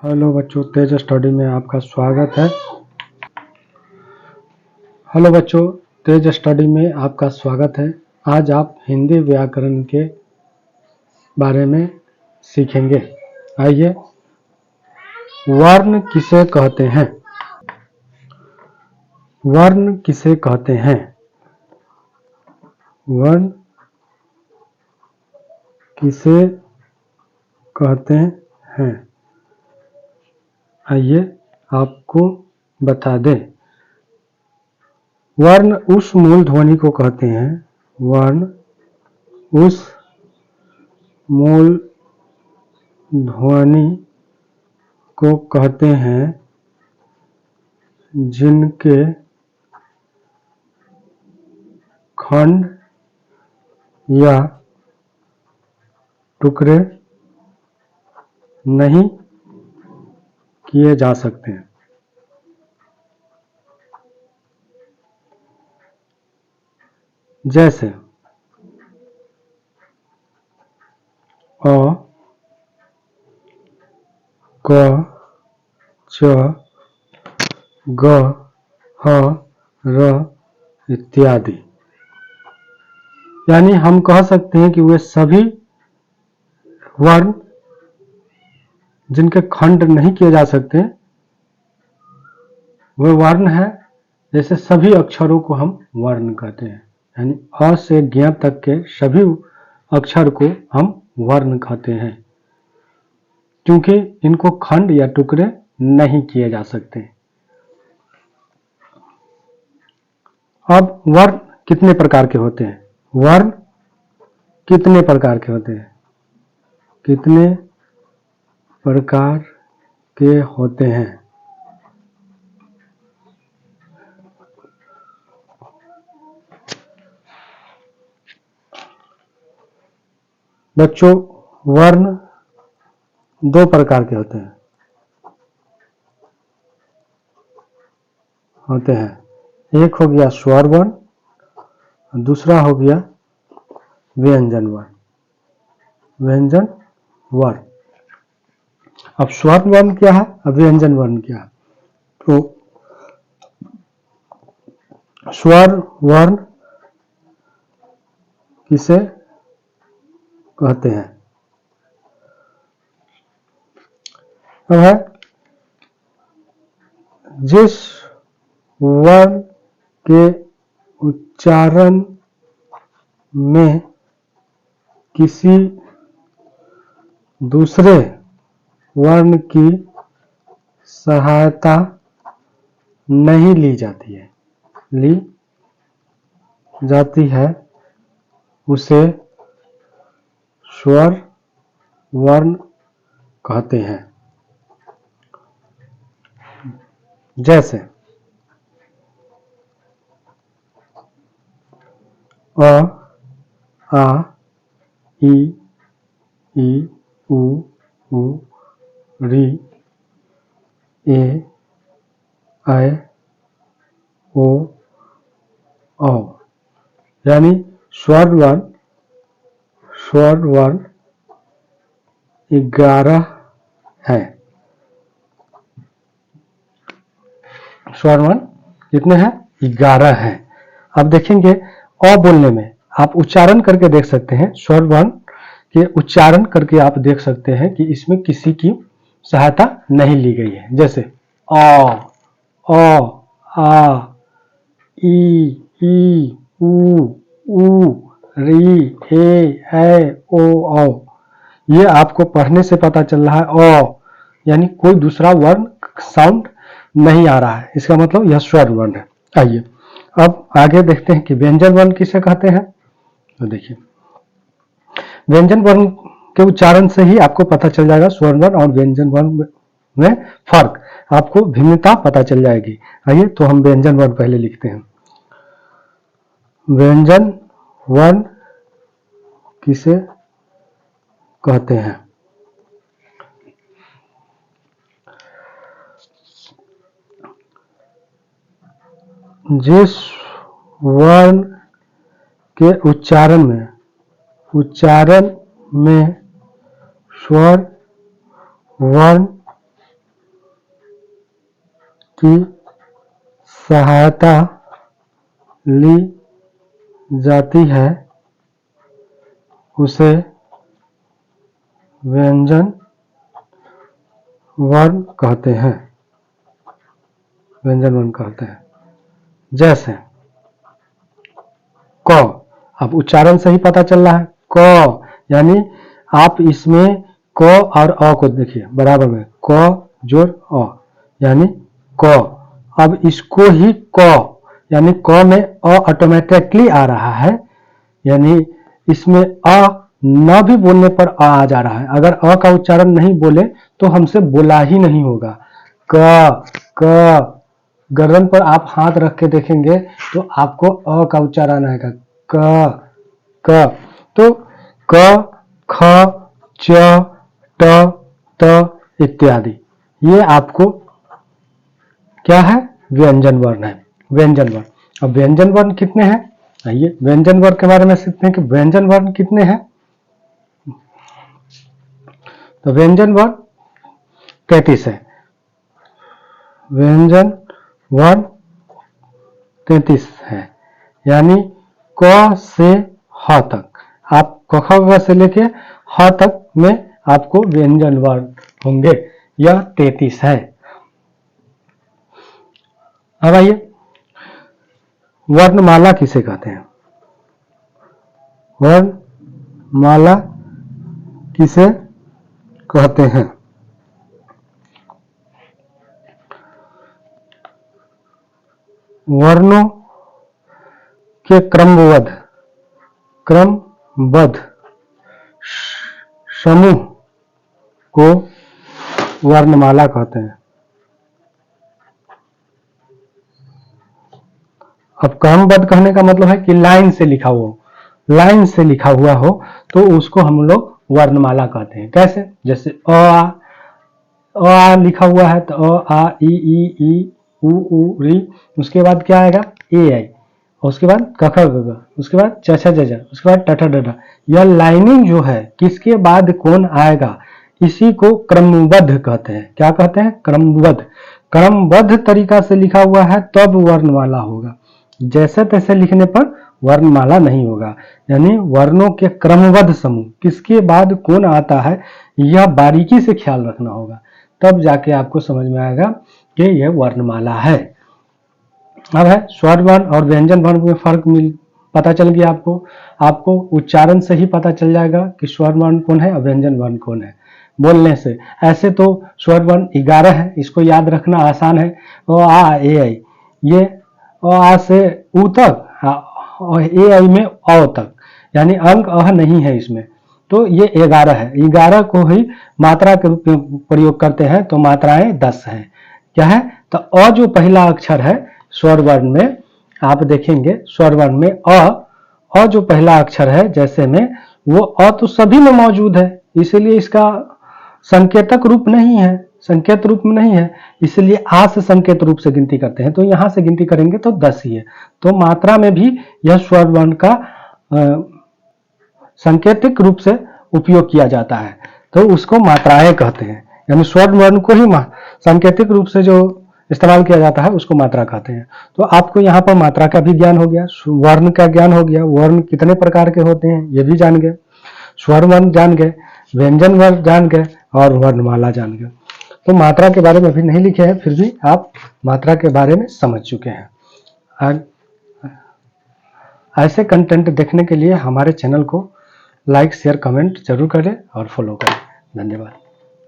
Hello बच्चों, तेज study में आपका स्वागत है। हेलो बच्चों, तेज स्टडी में आपका स्वागत है। आज आप हिंदी व्याकरण के बारे में सीखेंगे। आइए, वर्ण किसे कहते हैं? वर्ण किसे कहते हैं? वर्ण किसे कहते हैं? आइए आपको बता दें। वर्ण उस मूल ध्वनि को कहते हैं। वर्ण उस मूल ध्वनि को कहते हैं जिनके खंड या टुकड़े नहीं किए जा सकते। जैसे अ, क, च, ग, ह, र इत्यादि। यानी हम कह सकते हैं कि वे सभी वर्ण जिनके खंड नहीं किए जा सकते वे वर्ण है। जैसे सभी अक्षरों को हम वर्ण कहते हैं, यानी अ से ज्ञ तक के सभी अक्षर को हम वर्ण कहते हैं, क्योंकि इनको खंड या टुकड़े नहीं किए जा सकते। अब वर्ण कितने प्रकार के होते हैं? वर्ण कितने प्रकार के होते हैं? कितने प्रकार के होते हैं? बच्चों, वर्ण दो प्रकार के होते हैं। एक हो गया स्वर वर्ण, दूसरा हो गया व्यंजन वर्ण। व्यंजन वर्ण। अब स्वर वर्ण क्या है, अब व्यंजन वर्ण क्या है? तो स्वर वर्ण किसे कहते हैं? अब है जिस वर्ण के उच्चारण में किसी दूसरे वर्ण की सहायता नहीं ली जाती है, उसे स्वर वर्ण कहते हैं। जैसे अ, आ, ई, उ, ऋ, ए, ऐ, ओ, औ। यानी स्वर वर्ण 11 है। स्वर वर्ण कितने हैं? 11 है। अब देखेंगे अ बोलने में आप उच्चारण करके देख सकते हैं। स्वर वर्ण के उच्चारण करके आप देख सकते हैं कि इसमें किसी की सहायता नहीं ली गई है। जैसे अ, आ, ई, उ, ऋ, ए, ऐ, ओ, औ। ये आपको पढ़ने से पता चल रहा है अ, यानी कोई दूसरा वर्ण साउंड नहीं आ रहा है, इसका मतलब यह स्वर वर्ण है। आइए अब आगे देखते हैं कि व्यंजन वर्ण किसे कहते हैं। तो देखिए, व्यंजन वर्ण के उच्चारण से ही आपको पता चल जाएगा स्वर वर्ण और व्यंजन वर्ण में फर्क, आपको भिन्नता पता चल जाएगी। आइए तो हम व्यंजन वर्ण पहले लिखते हैं। व्यंजन वर्ण किसे कहते हैं? जिस वर्ण के उच्चारण में स्वर वर्ण की सहायता ली जाती है उसे व्यंजन वर्ण कहते हैं। व्यंजन वर्ण कहते हैं। जैसे क, अब उच्चारण से ही पता चल रहा है क, यानी आप इसमें क और अ को देखिए बराबर में, क जोड़ अ यानी क। अब इसको ही क यानी क में अ ऑटोमेटिकली आ रहा है, यानी इसमें अ न भी बोलने पर आ जा रहा है। अगर अ का उच्चारण नहीं बोले तो हमसे बोला ही नहीं होगा। क गर्दन पर आप हाथ रख के देखेंगे तो आपको अ का उच्चारण आएगा क। तो क, ख, च, ट, त इत्यादि ये आपको क्या है? व्यंजन वर्ण है। व्यंजन वर्ण। अब व्यंजन वर्ण कितने हैं? आइए व्यंजन वर्ण के बारे में सीखते हैं कि व्यंजन वर्ण कितने हैं। तो व्यंजन वर्ण 33 है। व्यंजन वर्ण 33 है, यानी क से ह तक, आप क ख ग से लेके ह तक में आपको व्यंजन वर्ण होंगे। यह 33 है। अब आइए वर्णमाला किसे कहते हैं? वर्णमाला किसे कहते हैं? वर्णों के क्रमबद्ध समूह को वर्णमाला कहते हैं। अब क्रमबद्ध कहने का मतलब है कि लाइन से लिखा हुआ हो, लाइन से लिखा हुआ हो तो उसको हम लोग वर्णमाला कहते हैं। कैसे? जैसे अ आ लिखा हुआ है तो अ आ ई उ री, उसके बाद क्या आएगा? ए आई, उसके बाद क ख ग घ, उसके बाद च छ ज झ, उसके बाद ट ठ ड ढ। यह लाइनिंग जो है किसके बाद कौन आएगा इसी को क्रमबद्ध कहते हैं। क्या कहते हैं? क्रमबद्ध। क्रमबद्ध तरीका से लिखा हुआ है तब वर्णमाला होगा, जैसे तैसे लिखने पर वर्णमाला नहीं होगा। यानी वर्णों के क्रमबद्ध समूह, किसके बाद कौन आता है यह बारीकी से ख्याल रखना होगा, तब जाके आपको समझ में आएगा कि यह वर्णमाला है। अब है स्वर वर्ण और व्यंजन वर्ण में फर्क पता चल गया आपको उच्चारण से ही पता चल जाएगा कि स्वर वर्ण कौन है और व्यंजन वर्ण कौन है बोलने से। ऐसे तो स्वर वर्ण 11 है, इसको याद रखना आसान है। ओ आ ए आई, ये ओ आ से उ तक और ए आई में औ तक, यानी अंक अह नहीं है इसमें, तो ये 11 है। 11 को ही मात्रा के रूप में प्रयोग करते हैं तो मात्राएं 10 है। क्या है? तो अ जो पहला अक्षर है स्वर वर्ण में, आप देखेंगे स्वर वर्ण में अ जो पहला अक्षर है जैसे में, वो अ तो सभी में मौजूद है, इसलिए इसका संकेतक रूप नहीं है, संकेत रूप में नहीं है, इसलिए आ से संकेत रूप से गिनती करते हैं। तो यहां से गिनती करेंगे तो 10 ही है। तो मात्रा में भी यह स्वर वर्ण का सांकेतिक रूप से उपयोग किया जाता है, तो उसको मात्राएं कहते हैं। यानी स्वर वर्ण को ही सांकेतिक रूप से जो इस्तेमाल किया जाता है उसको मात्रा कहते हैं। तो आपको यहाँ पर मात्रा का भी ज्ञान हो गया, वर्ण का ज्ञान हो गया, वर्ण कितने प्रकार के होते हैं ये भी जान गए, स्वर वर्ण जान गए, व्यंजन वर्ण जान गए और वर्णमाला जान गए। तो मात्रा के बारे में अभी नहीं लिखे हैं, फिर भी आप मात्रा के बारे में समझ चुके हैं। ऐसे कंटेंट देखने के लिए हमारे चैनल को लाइक शेयर कमेंट जरूर करें और फॉलो करें। धन्यवाद।